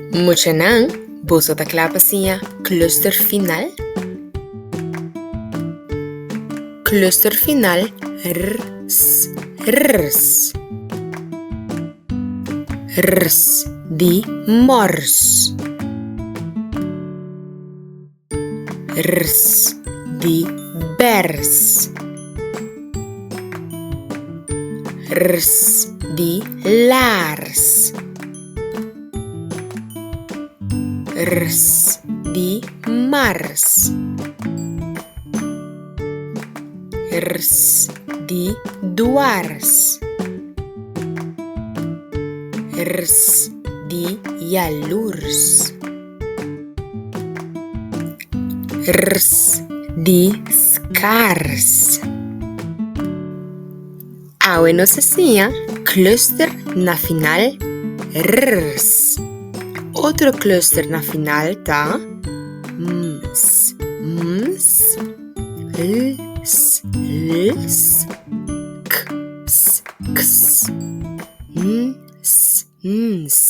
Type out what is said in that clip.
Mutya ng buso taklapa siya cluster final. Cluster final rs, rs. Rs di mors. Rs di bers. Rs di lars. Rs di mars. Rs di duars. Rs di jalurs. Rs di skars. Awe no sesia cluster na final rs. Otro cluster na final ta ms, ms, ls, ls, ks, ks, ns, ns.